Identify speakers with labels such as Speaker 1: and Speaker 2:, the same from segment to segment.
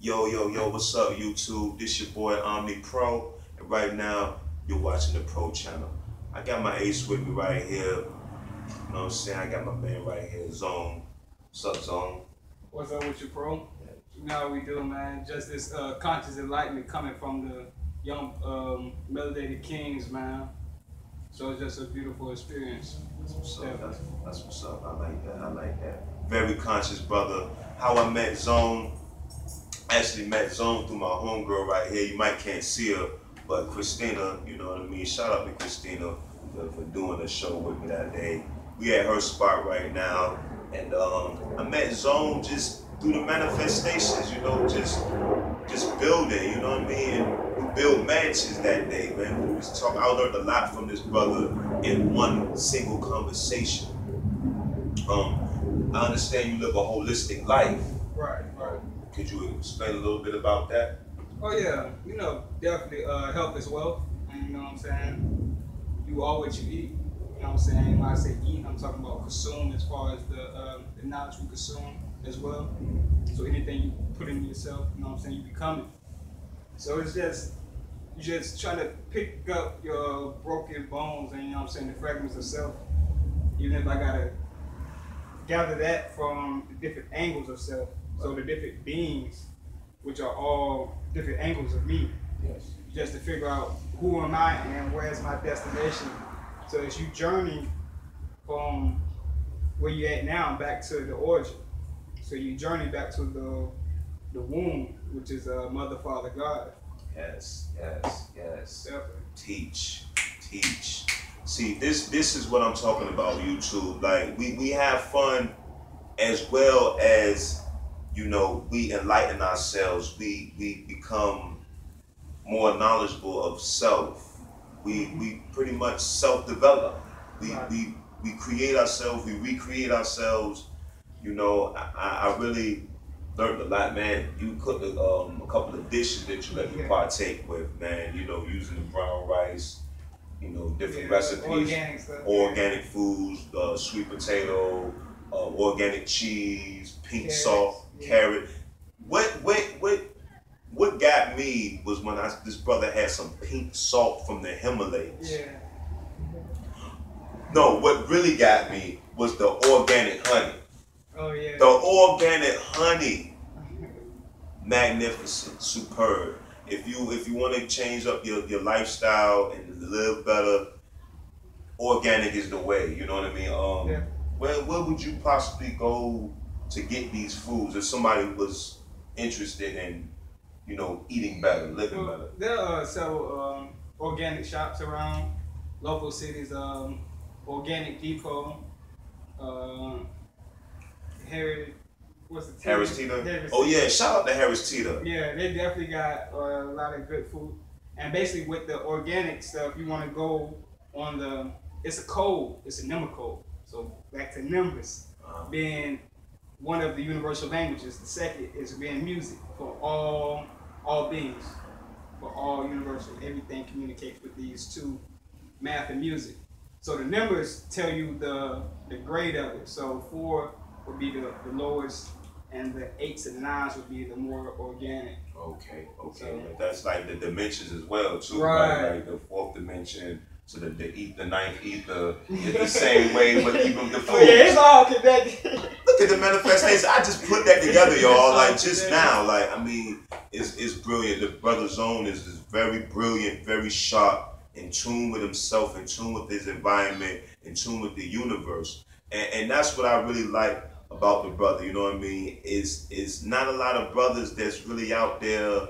Speaker 1: Yo, yo, yo, what's up, YouTube? This your boy Omni Pro, and right now you're watching the Pro channel. I got my ace with me right here. You know what I'm saying? I got my man right here, Zone. What's up, Zone?
Speaker 2: What's up with you, bro? You know how we do, man. Just this conscious enlightenment coming from the young melanated kings, man. So it's just a beautiful experience.
Speaker 1: That's what's up. That's what's up. I like that. I like that. Very conscious brother. How I met Zone. Actually met Zone through my homegirl right here. You might can't see her, but Christina, you know what I mean? Shout out to Christina for doing the show with me that day. We at her spot right now. And I met Zone just through the manifestations, you know, just building, you know what I mean? And we built mansions that day, man. We was talking. I learned a lot from this brother in one single conversation. I understand you live a holistic life.
Speaker 2: Right, right.
Speaker 1: Could you explain a little bit about that?
Speaker 2: Oh yeah, you know, definitely health is wealth. And you know what I'm saying? You are what you eat. You know what I'm saying? When I say eat, I'm talking about consume as far as the knowledge we consume as well. So anything you put in yourself, you know what I'm saying, you become it. So it's just, you're just trying to pick up your broken bones and, you know what I'm saying, the fragments of self. Even if I gotta gather that from the different angles of self. So the different beings, which are all different angles of me.
Speaker 1: Yes.
Speaker 2: Just to figure out who am I and where's my destination. So as you journey from where you're at now back to the origin. So you journey back to the womb, which is Mother, Father, God.
Speaker 1: Yes, yes, yes.
Speaker 2: Definitely.
Speaker 1: Teach. See, this is what I'm talking about, YouTube. Like we have fun as well as, you know, we enlighten ourselves. We become more knowledgeable of self. We pretty much self-develop. We create ourselves. We recreate ourselves. You know, I really learned a lot, man. You cooked a couple of dishes that you let me partake with, man. You know, using the brown rice. You know, different recipes,
Speaker 2: organic stuff,
Speaker 1: organic foods, sweet potato, organic cheese, pink salt, carrot. What got me was when this brother had some pink salt from the Himalayas.
Speaker 2: Yeah.
Speaker 1: No, what really got me was the organic honey.
Speaker 2: Oh yeah.
Speaker 1: The organic honey, magnificent, superb. If you want to change up your lifestyle and live better, organic is the way. You know what I mean?
Speaker 2: Yeah.
Speaker 1: Where would you possibly go to get these foods if somebody was interested in, you know, eating better, living better?
Speaker 2: There are several organic shops around local cities. Organic Depot,
Speaker 1: Harris Teeter. Oh yeah, shout out to Harris Teeter.
Speaker 2: Yeah, they definitely got a lot of good food. And basically with the organic stuff, you want to go on it's a code, it's a number code. So back to numbers being one of the universal languages. The second is being music for all beings, for all universal. Everything communicates with these two, math and music. So the numbers tell you the grade of it. So 4 would be the lowest, and the 8s and 9s would be the more organic.
Speaker 1: Okay.
Speaker 2: So,
Speaker 1: that's like the dimensions as well too,
Speaker 2: right?
Speaker 1: Like the 4th dimension. So the ninth ether is the same way, but even the food.
Speaker 2: Oh yeah, it's all connected.
Speaker 1: Look at the manifestation. I just put that together, y'all. Like just now. Like I mean, it's brilliant. The brother Zone is very brilliant, very sharp, in tune with himself, in tune with his environment, in tune with the universe. And that's what I really like about the brother, you know what I mean? Is not a lot of brothers that's really out there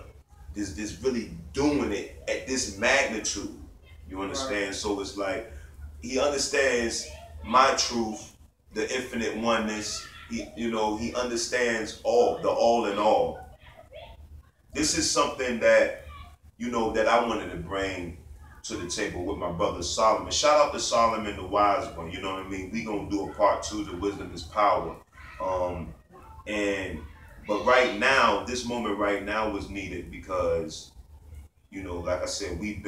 Speaker 1: that's really doing it at this magnitude. You understand? Right. So it's like he understands my truth, the infinite oneness. He understands all in all. This is something that, you know, that I wanted to bring to the table with my brother Solomon. Shout out to Solomon, the wise one. You know what I mean? We gonna do a part 2 to Wisdom is Power. But right now, this moment right now was needed because, you know, like I said, we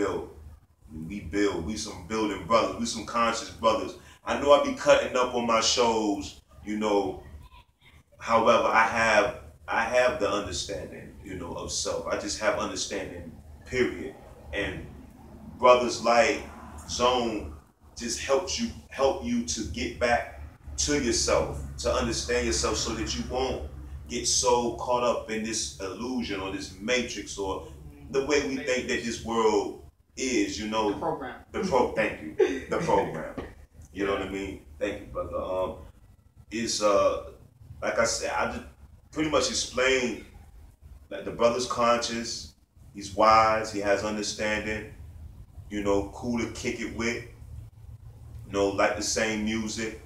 Speaker 1: some building brothers, we some conscious brothers. I know I be cutting up on my shows, you know. However, I have have the understanding, of self. I just have understanding, period. And brothers like Zone just help you to get back to yourself, to understand yourself, so that you won't get so caught up in this illusion or this matrix or the way we think that this world is,
Speaker 2: The program.
Speaker 1: Thank you. The program. You know what I mean? Thank you, brother. It's like I said, I just pretty much explained that the brother's conscious, he's wise, he has understanding, cool to kick it with, like the same music.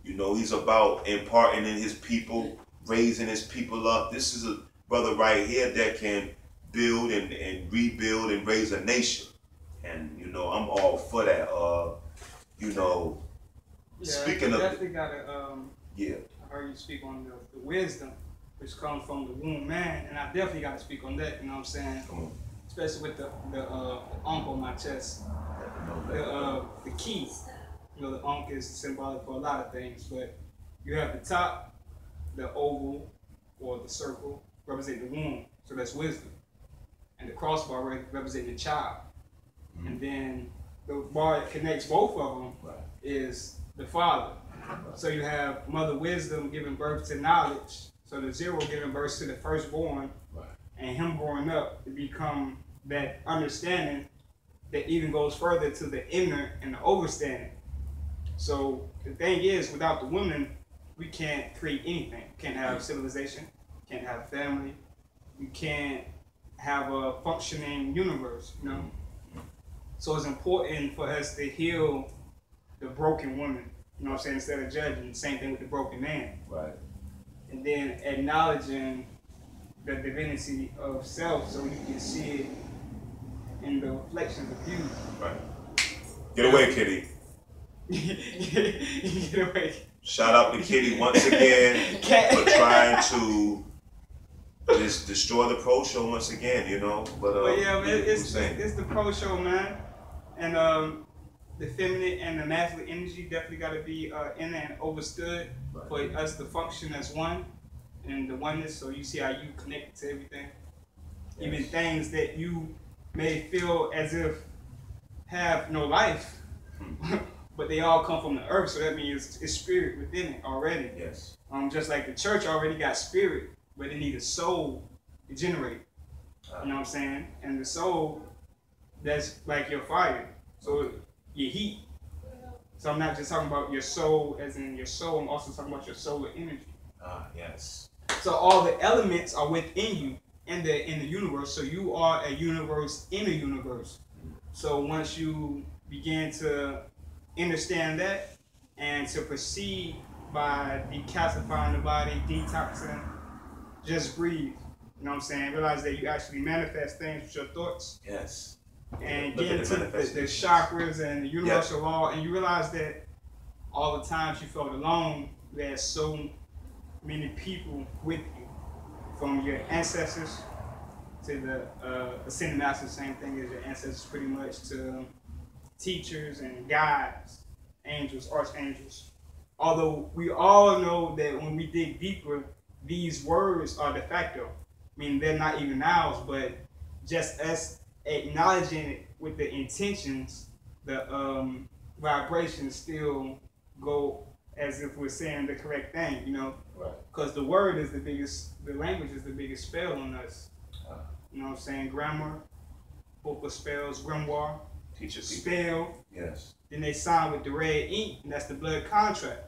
Speaker 1: He's about imparting in his people, raising his people up. This is a brother right here that can build and rebuild and raise a nation. And, I'm all for that. Speaking of...
Speaker 2: definitely gotta,
Speaker 1: yeah.
Speaker 2: I heard you speak on the wisdom, which comes from the womb man, and I definitely got to speak on that, you know what I'm saying?
Speaker 1: Come on.
Speaker 2: Especially with the ankh on my chest. The key. The ankh is symbolic for a lot of things, but you have the top, the oval, or the circle, represent the womb, so that's wisdom. And the crossbar represents the child. Mm-hmm. And then the bar that connects both of them is the father. So you have mother wisdom giving birth to knowledge, so the zero giving birth to the firstborn, and him growing up to become that understanding that even goes further to the inner and the overstanding. So the thing is, without the women, we can't create anything. We can't have civilization, we can't have family, we can't have a functioning universe, So it's important for us to heal the broken woman, instead of judging. Same thing with the broken man.
Speaker 1: Right.
Speaker 2: And then acknowledging the divinity of self so you can see it in the reflections of you.
Speaker 1: Right. Get away, Kitty.
Speaker 2: Get away.
Speaker 1: Shout out to Kitty once again for trying to just destroy the pro show once again, But
Speaker 2: yeah, man, it's the pro show, man. And the feminine and the masculine energy definitely got to be in and overstood for us to function as one and the oneness. So you see how you connect to everything, even things that you may feel as if have no life, but they all come from the earth. So that means it's spirit within it already.
Speaker 1: Yes.
Speaker 2: Just like the church already got spirit, but it needs a soul to generate. You know what I'm saying? And the soul, that's like your fire. So your heat. So I'm not just talking about your soul as in your soul, I'm also talking about your solar energy.
Speaker 1: Yes.
Speaker 2: So all the elements are within you in the universe. So you are a universe in a universe. So once you begin to understand that and to proceed by decalcifying the body, detoxing, just breathe. You know what I'm saying? Realize that you actually manifest things with your thoughts.
Speaker 1: Yes.
Speaker 2: And get into the chakras and the universal law, and you realize that all the times you felt alone, there's so many people with you, from your ancestors to the ascended masters, same thing as your ancestors pretty much, to teachers and guides, angels, archangels. Although we all know that when we dig deeper, these words are de facto. I mean, they're not even ours, but just us acknowledging it with the intentions, the vibrations still go as if we're saying the correct thing,
Speaker 1: Right.
Speaker 2: Because the word is the language is the biggest spell on us. You know what I'm saying? Grammar, book of spells, grimoire,
Speaker 1: Teach your people.
Speaker 2: spell.
Speaker 1: Yes.
Speaker 2: Then they sign with the red ink, and that's the blood contract.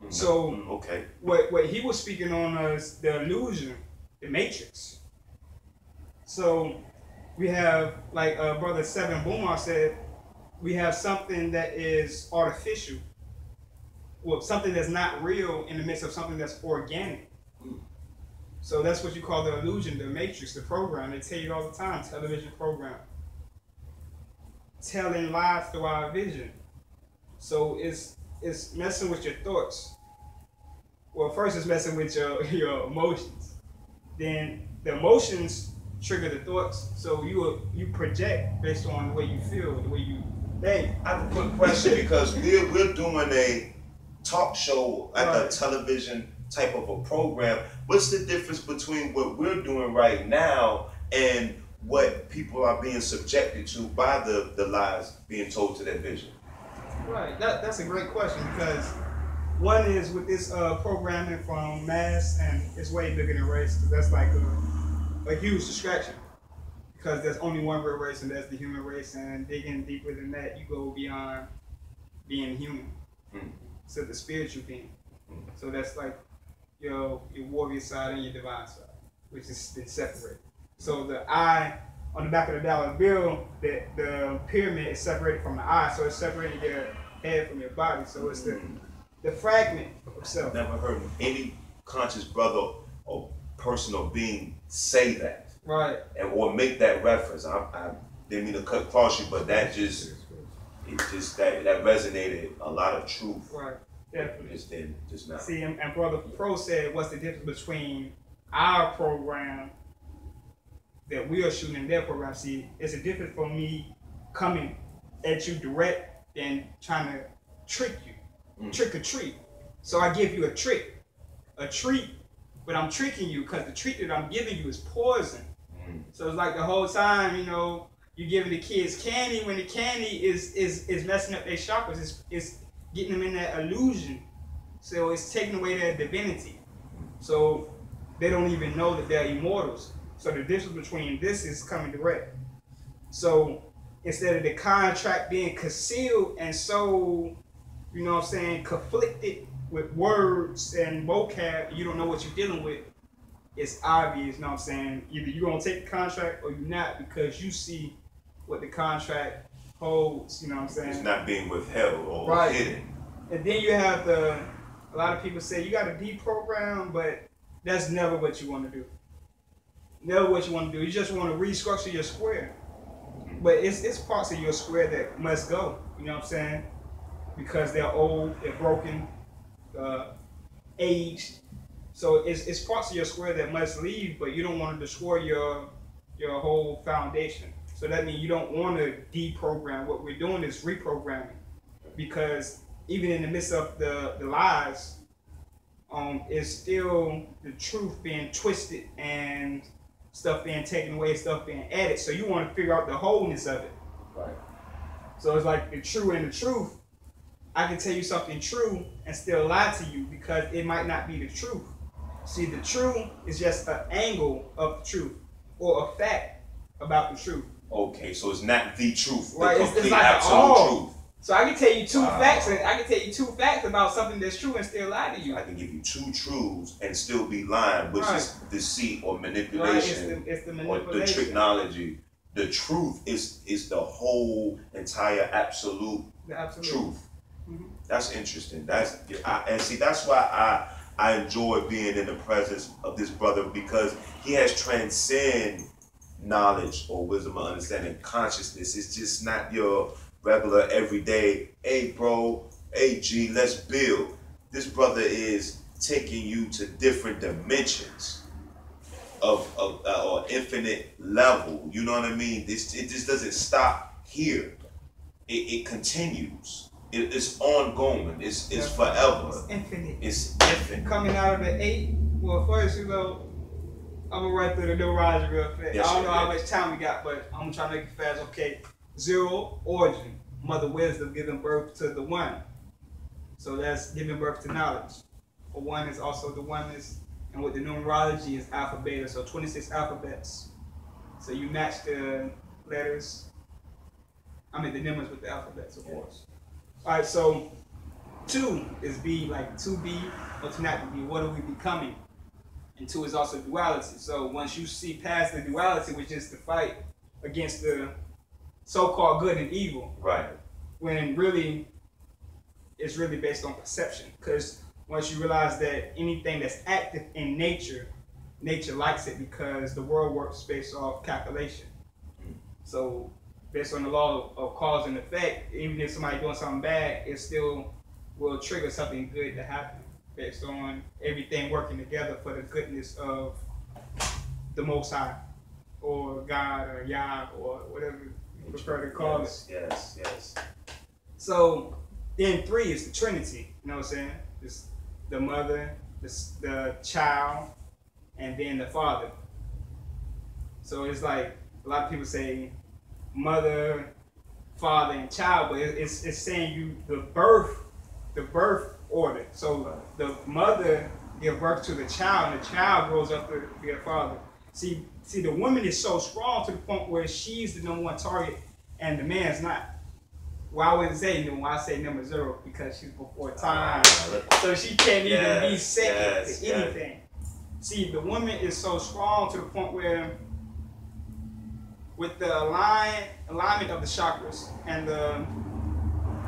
Speaker 2: So
Speaker 1: okay.
Speaker 2: What he was speaking on is the illusion, the matrix. So we have, like Brother Seven Boomar said, we have something that is artificial. Well, something that's not real in the midst of something that's organic. So that's what you call the illusion, the matrix, the program. They tell you all the time, television program. Telling lies through our vision. So it's messing with your thoughts. Well, first it's messing with your emotions. Then the emotions trigger the thoughts. So you project based on the way you feel, the way you think.
Speaker 1: I have a quick question because we're doing a talk show at the television type of a program. What's the difference between what we're doing right now and what people are being subjected to by the lies being told to their vision?
Speaker 2: Right. That's a great question, because one is with this programming from mass, and it's way bigger than race, because that's like a huge distraction. Because there's only one real race, and that's the human race. And digging deeper than that, you go beyond being human to the spiritual being. So that's like your warrior side and your divine side, which is been separated. So the eye on the back of the dollar bill, the pyramid is separated from the eye, so it's separating your head from your body. So it's the fragment of self.
Speaker 1: Never heard any conscious brother or person or being say that.
Speaker 2: Right.
Speaker 1: Or make that reference. I didn't mean to cut across you, but that just that resonated a lot of truth.
Speaker 2: Right. Definitely.
Speaker 1: Just now.
Speaker 2: See, and Brother Pro said, what's the difference between our program that we are shooting and their program? See, it's a difference for me coming at you direct and trying to trick you, trick or treat. So I give you a treat, but I'm tricking you because the treat that I'm giving you is poison. So it's like the whole time, you're giving the kids candy when the candy is messing up their chakras. It's getting them in that illusion. So it's taking away their divinity. So they don't even know that they're immortals. So the difference between this is coming direct. So instead of the contract being concealed and so, conflicted with words and vocab, you don't know what you're dealing with, it's obvious, either you're going to take the contract or you're not, because you see what the contract holds,
Speaker 1: It's not being withheld or hidden.
Speaker 2: And then you have a lot of people say you got to deprogram, but that's never what you want to do. Never what you want to do. You just want to restructure your square. But it's parts of your square that must go, because they're old, they're broken, aged. So it's parts of your square that must leave, but you don't want to destroy your whole foundation. So that means you don't want to deprogram. What we're doing is reprogramming, because even in the midst of the lies, it's still the truth being twisted and stuff being taken away, stuff being added. So you want to figure out the wholeness of it.
Speaker 1: Right.
Speaker 2: So it's like the true and the truth. I can tell you something true and still lie to you because it might not be the truth. See, the truth is just an angle of the truth or a fact about the truth.
Speaker 1: Okay, so it's not the truth,
Speaker 2: right?
Speaker 1: The complete,
Speaker 2: it's like
Speaker 1: absolute truth.
Speaker 2: So I can tell you two facts, and I can tell you two facts about something that's true and still lie to you.
Speaker 1: I can give you two truths and still be lying, which is deceit or manipulation,
Speaker 2: right. It's the
Speaker 1: or the technology. The truth is the whole entire absolute truth.
Speaker 2: Mm-hmm.
Speaker 1: That's interesting. That's why I enjoy being in the presence of this brother, because he has transcend knowledge or wisdom or understanding. Consciousness. It's just not your regular everyday, hey bro, hey G, let's build. This brother is taking you to different dimensions of or infinite level. You know what I mean? It just doesn't stop here. It continues. It's ongoing. It's forever.
Speaker 2: It's infinite.
Speaker 1: It's infinite.
Speaker 2: Coming out of the 8. Well, first, I'm gonna run through the numerology real fast.
Speaker 1: Yes,
Speaker 2: I don't know how much time we got, but I'm trying to make it fast. Okay. 0, origin, mother wisdom, giving birth to the one. So that's giving birth to knowledge. For one is also the oneness, and with the numerology is alpha beta, so 26 alphabets. So you match the letters. I mean the numbers with the alphabets, of course. All right, so 2 is B, like to be or to not be. What are we becoming? And 2 is also duality. So once you see past the duality, which is the fight against the so-called good and evil,
Speaker 1: right?
Speaker 2: When really, it's really based on perception. Because once you realize that anything that's active in nature, nature likes it because the world works based off calculation. So based on the law of cause and effect, even if somebody doing something bad, it still will trigger something good to happen based on everything working together for the goodness of the Most High, or God, or Yah, or whatever you prefer to call it.
Speaker 1: Yes.
Speaker 2: So then 3 is the Trinity, you know what I'm saying? It's the mother, the child, and then the father. So it's like a lot of people say mother, father, and child, but it's saying you the birth order. So the mother gives birth to the child, and the child grows up to be a father. See, the woman is so strong to the point where she's the number one target, and the man's not. Well, I wouldn't say no. I say number 0 because she's before time, so she can't even be second to anything. See, the woman is so strong to the point where, with the alignment of the chakras and the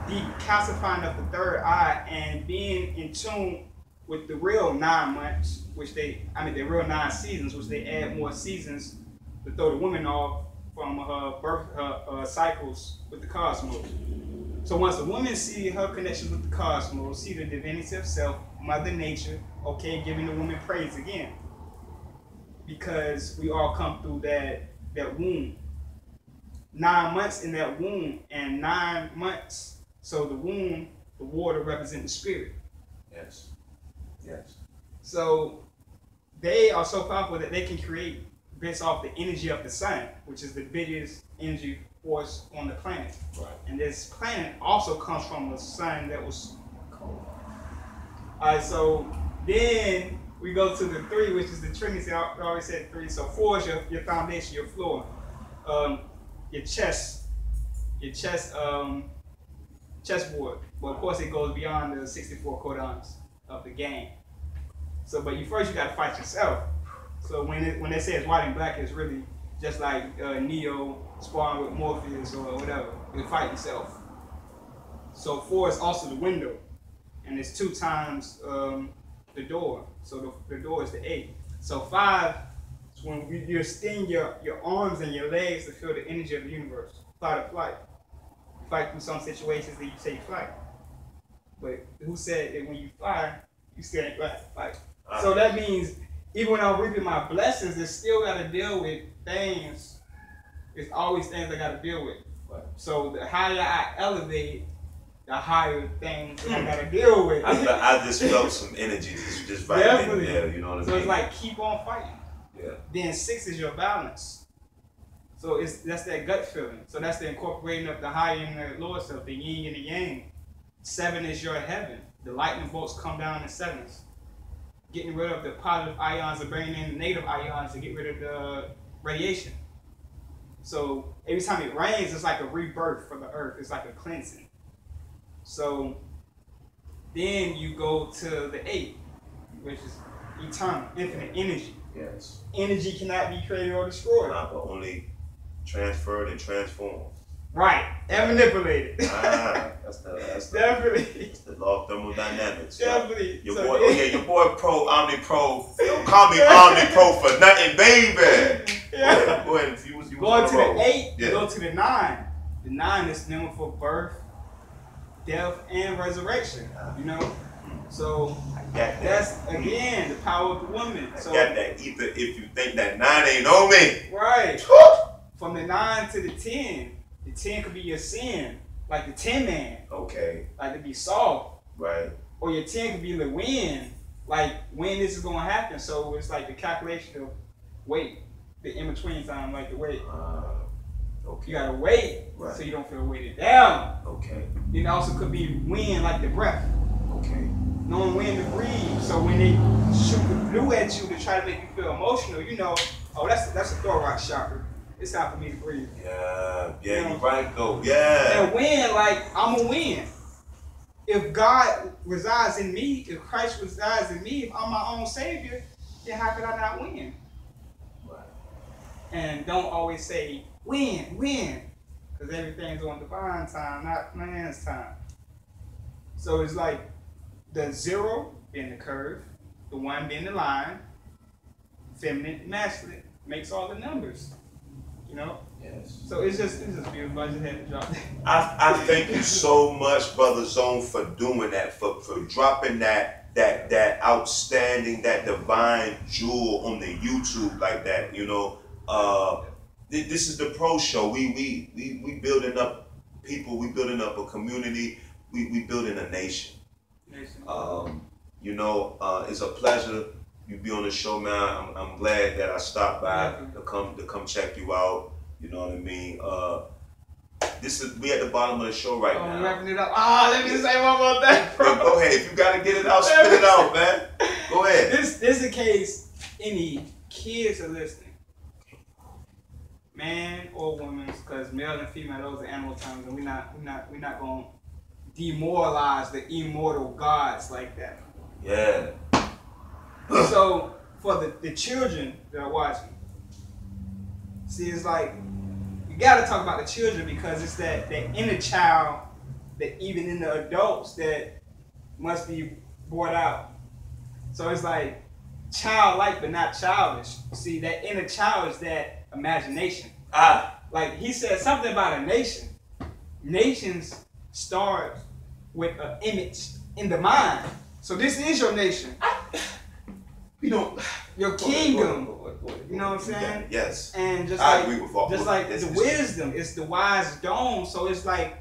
Speaker 2: decalcifying of the third eye and being in tune with the real 9 months, the real 9 seasons, which they add more seasons to throw the woman off from her birth, her cycles with the cosmos. So once a woman see her connection with the cosmos, see the divinity of self, Mother Nature, okay, giving the woman praise again, because we all come through that womb. 9 months in that womb, and 9 months. So the womb, the water represents the spirit.
Speaker 1: Yes.
Speaker 2: So they are so powerful that they can create based off the energy of the sun, which is the biggest energy force on the planet.
Speaker 1: Right.
Speaker 2: And this planet also comes from a sun that was cold. All right, so then we go to the 3, which is the Trinity. I always said 3. So 4 is your foundation, your floor, your chest chessboard. But of course, it goes beyond the 64 codons of the game. So, but you got to fight yourself. So when they say it's white and black, it's really just like Neo sparring with Morpheus or whatever. You fight yourself. So 4 is also the window, and it's 2 times the door. So the door is the 8. So 5 is when you extend your arms and your legs to feel the energy of the universe. Fight or flight. You fight through some situations that you say you fight. But who said that when you fly, you still ain't fight? So that means even when I'm reaping my blessings, I still got to deal with things. It's always things I got to deal with.
Speaker 1: Right.
Speaker 2: So the higher I elevate, the higher things that I got to deal with.
Speaker 1: I just felt some energy just right in there, you know what I mean?
Speaker 2: So it's like keep on fighting.
Speaker 1: Yeah.
Speaker 2: Then 6 is your balance. So that's that gut feeling. So that's the incorporating of the higher and the lower self, the yin and the yang. 7 is your heaven. The lightning bolts come down in 7s. Getting rid of the positive ions and bringing in the negative ions to get rid of the radiation. So every time it rains, it's like a rebirth for the earth. It's like a cleansing. So then you go to the 8, which is eternal, infinite energy.
Speaker 1: Yes.
Speaker 2: Energy cannot be created or destroyed.
Speaker 1: Not, but only transferred and transformed.
Speaker 2: Right, and manipulated.
Speaker 1: That's the law of thermodynamics.
Speaker 2: Definitely.
Speaker 1: Your
Speaker 2: So
Speaker 1: boy, your boy Pro, Omni Pro. Don't call me Omni Pro for nothing, baby.
Speaker 2: Yeah.
Speaker 1: Go ahead. You was
Speaker 2: Going to the 8,
Speaker 1: yeah.
Speaker 2: You go to the 9. The 9 is known for birth, death, and resurrection. You know? So that's again the power of the woman. So
Speaker 1: I got that ether if you think that 9 ain't on me.
Speaker 2: Right. From the 9 to the 10. The 10 could be your sin, like the 10 man.
Speaker 1: Okay.
Speaker 2: Like to be soft.
Speaker 1: Right.
Speaker 2: Or your 10 could be the when, like when this is going to happen. So it's like the calculation of wait, the in between time, like the wait.
Speaker 1: Okay.
Speaker 2: You gotta wait,
Speaker 1: right,
Speaker 2: so you don't feel weighted down.
Speaker 1: Okay.
Speaker 2: It also could be wind, like the breath.
Speaker 1: Okay.
Speaker 2: Knowing when to breathe. So when they shoot the blue at you to try to make you feel emotional, you know, oh, that's a thorax chakra. It's time for me to breathe.
Speaker 1: Yeah,
Speaker 2: You know?
Speaker 1: you're right though. Yeah.
Speaker 2: And win, like I'm a win. If God resides in me, if Christ resides in me, if I'm my own savior, then how could I not win?
Speaker 1: Right.
Speaker 2: And don't always say win, because everything's on divine time, not man's time. So it's like the 0 being the curve, the 1 being the line, feminine, masculine, makes all the numbers. You know?
Speaker 1: Yes.
Speaker 2: So it's just beautiful. I just had to drop that.
Speaker 1: I thank you so much, Brother Zone, for doing that, for dropping that outstanding, that divine jewel on the YouTube like that. You know, this is the Pro Show. We building up people. We building up a community. We building a nation. It's a pleasure you be on the show, man. I'm glad that I stopped by to come check you out. You know what I mean? We at the bottom of the show right now.
Speaker 2: Wrapping it up. Let me say one more thing, bro.
Speaker 1: Go ahead. If you gotta get it out, spit it out, man. Go ahead.
Speaker 2: This in case any kids are listening, man or woman, because male and female, those are animal terms, and we're not gonna demoralize the immortal gods like that.
Speaker 1: Yeah.
Speaker 2: So for the children that are watching, see, it's like you gotta talk about the children because it's that inner child that even in the adults that must be brought out. So it's like childlike but not childish. See, that inner child is that imagination. Like he said something about a nation. Nations start with an image in the mind. So this is your nation. Your kingdom. You know what I'm saying?
Speaker 1: Yes.
Speaker 2: And
Speaker 1: I agree with all.
Speaker 2: just like the wisdom, it's the wise dome. So it's like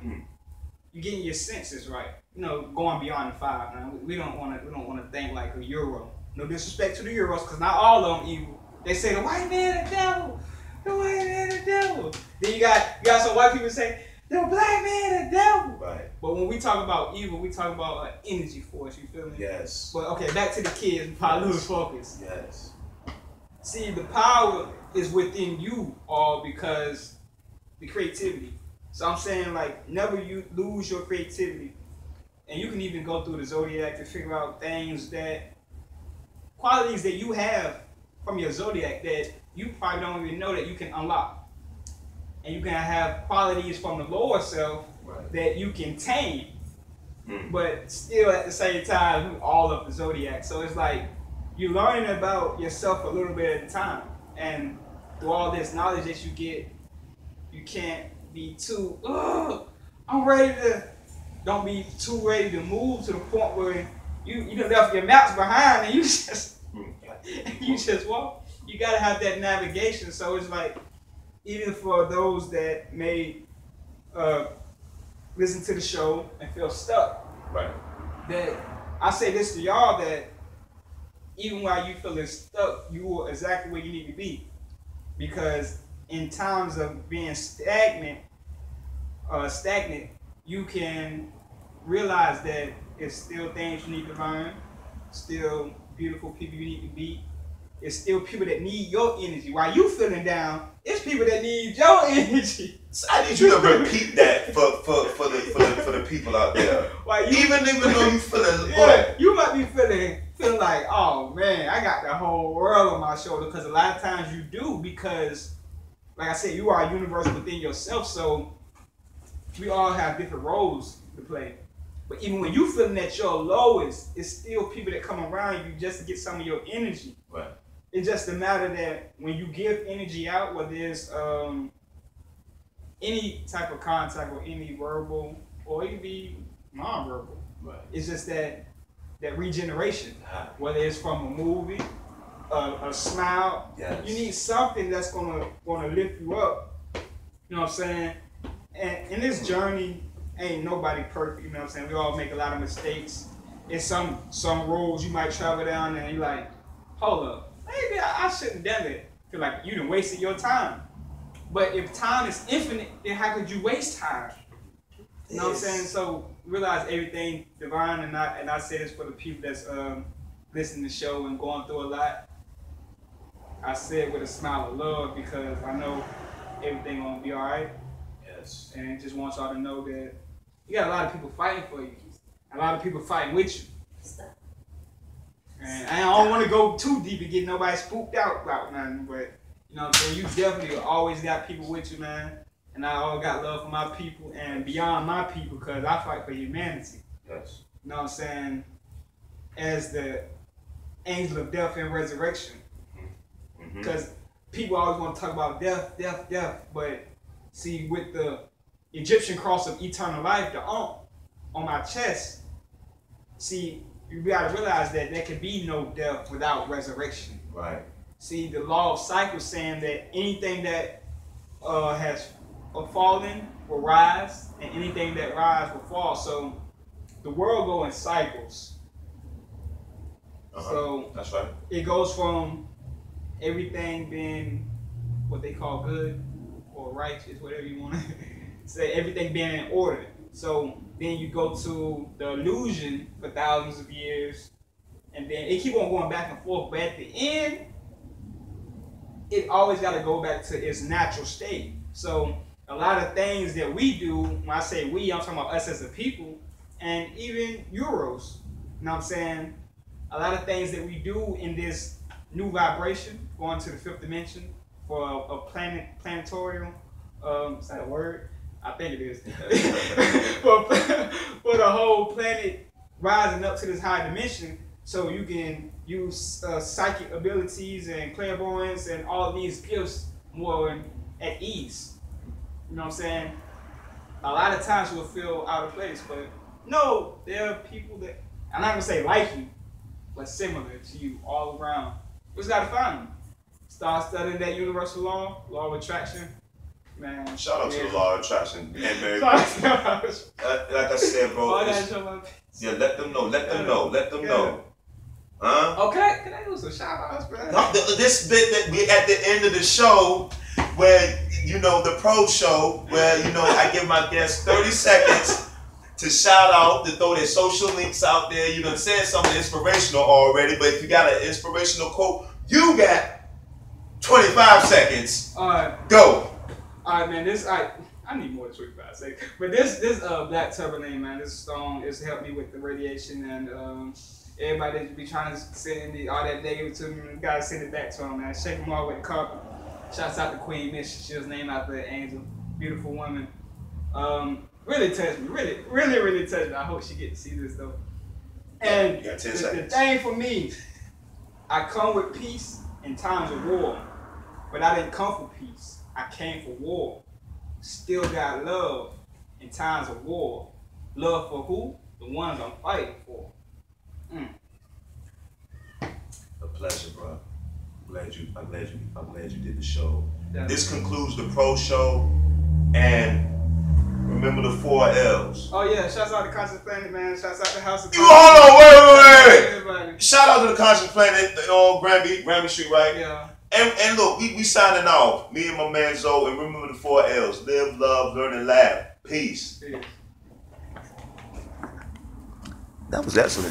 Speaker 2: you're getting your senses right. Going beyond the five. Now we don't want to think like a Euro. No disrespect to the Euros, because not all of them evil. They say the white man the devil. The white man the devil. Then you got some white people say the black man the devil.
Speaker 1: Right.
Speaker 2: But when we talk about evil, we talk about an energy force. You feel me?
Speaker 1: Yes.
Speaker 2: But okay, back to the kids. Probably lose focus.
Speaker 1: Yes.
Speaker 2: See, the power is within you all because the creativity. So I'm saying, like, never you lose your creativity. And you can even go through the zodiac to figure out qualities that you have from your zodiac that you probably don't even know that you can unlock. And you can have qualities from the lower self that you can tame. But still at the same time, all of the zodiac. So it's like, you're learning about yourself a little bit at a time. And through all this knowledge that you get, you can't be too, don't be too ready to move to the point where you done left your maps behind and you just walk. You gotta have that navigation. So it's like, even for those that may listen to the show and feel stuck, that I say this to y'all, that even while you feeling stuck, you are exactly where you need to be. Because in times of being stagnant, you can realize that it's still things you need to learn, still beautiful people you need to be. It's still people that need your energy. While you feeling down, it's people that need your energy.
Speaker 1: So I need you to repeat that for the people out there. Even though you feeling,
Speaker 2: you might be feeling like, oh man, I got the whole world on my shoulder. Because a lot of times you do, because like I said, you are a universe within yourself. So we all have different roles to play. But even when you feeling at your lowest, it's still people that come around you just to get some of your energy.
Speaker 1: Right.
Speaker 2: It's just a matter that when you give energy out, whether it's any type of contact or any verbal or it can be non-verbal, it's just that regeneration. Whether it's from a movie, a smile, you need something that's gonna lift you up. You know what I'm saying? And in this journey, ain't nobody perfect. You know what I'm saying? We all make a lot of mistakes. It's some roads you might travel down and you're like, hold up. Maybe I shouldn't have done it. Feel like you done wasted your time. But if time is infinite, then how could you waste time? You know what I'm saying? So realize everything divine, and I say this for the people that's listening to the show and going through a lot. I say it with a smile of love because I know everything gonna be all right.
Speaker 1: Yes.
Speaker 2: And just want y'all to know that you got a lot of people fighting for you. A lot of people fighting with you. And I don't want to go too deep and get nobody spooked out about nothing, but you know what I'm saying? You definitely always got people with you, man. And I always got love for my people and beyond my people because I fight for humanity.
Speaker 1: Yes.
Speaker 2: You know what I'm saying? As the angel of death and resurrection. Because people always want to talk about death, death, death. But see, with the Egyptian cross of eternal life, the on my chest, see, you gotta realize that there can be no death without resurrection.
Speaker 1: Right.
Speaker 2: See, the law of cycles saying that anything that has fallen will rise, and anything that rise will fall. So the world goes in cycles. So
Speaker 1: that's right.
Speaker 2: It goes from everything being what they call good or righteous, whatever you want to say, everything being in order. So then you go to the illusion for thousands of years, and then it keep on going back and forth. But at the end, it always got to go back to its natural state. So a lot of things that we do, when I say we, I'm talking about us as a people, and even Euros. You know what I'm saying? A lot of things that we do in this new vibration, going to the fifth dimension for a planetarium. Is that a word? I think it is. for the whole planet rising up to this high dimension, so you can use psychic abilities and clairvoyance and all these gifts more at ease. You know what I'm saying? A lot of times you'll feel out of place, but no, there are people that, I'm not gonna say like you, but similar to you all around. We just gotta find them. Start studying that universal law of attraction. Man,
Speaker 1: shout out to the law of attraction. And very like I said, bro. Yeah, let them know. Let them know. Let them know. Huh?
Speaker 2: Okay, can I do some shout outs, bro?
Speaker 1: No, this bit that we at the end of the show, where the pro show, where I give my guests 30 seconds to shout out, to throw their social links out there. You done said something inspirational already, but if you got an inspirational quote, you got 25 seconds.
Speaker 2: All right,
Speaker 1: go.
Speaker 2: All right, man. I need more than 25 seconds. But this black tourmaline, man, this stone, it's helped me with the radiation, and everybody that be trying to send me all that negative to me, you gotta send it back to them, man. Shake them all with the carpet. Shouts out to Queen Miss. She was named after an angel, beautiful woman. Really touched me. Really touched me. I hope she get to see this though. And
Speaker 1: you got 10
Speaker 2: the
Speaker 1: seconds.
Speaker 2: thing for me, I come with peace in times of war, but I didn't come for peace. I came for war. Still got love in times of war. Love for who? The ones I'm fighting for.
Speaker 1: A pleasure, bro. I'm glad you did the show.
Speaker 2: Yeah.
Speaker 1: This concludes the pro show, and remember the 4 L's.
Speaker 2: Oh yeah, shouts out to Conscious Planet, man. Shouts out to House of.
Speaker 1: Hold on, wait.
Speaker 2: Everybody.
Speaker 1: Shout out to the Conscious Planet, Grammy Street, right?
Speaker 2: Yeah.
Speaker 1: And look, we signing off. Me and my man Zoe, and remember the 4 L's. Live, love, learn, and laugh. Peace.
Speaker 2: Yeah.
Speaker 1: That was excellent.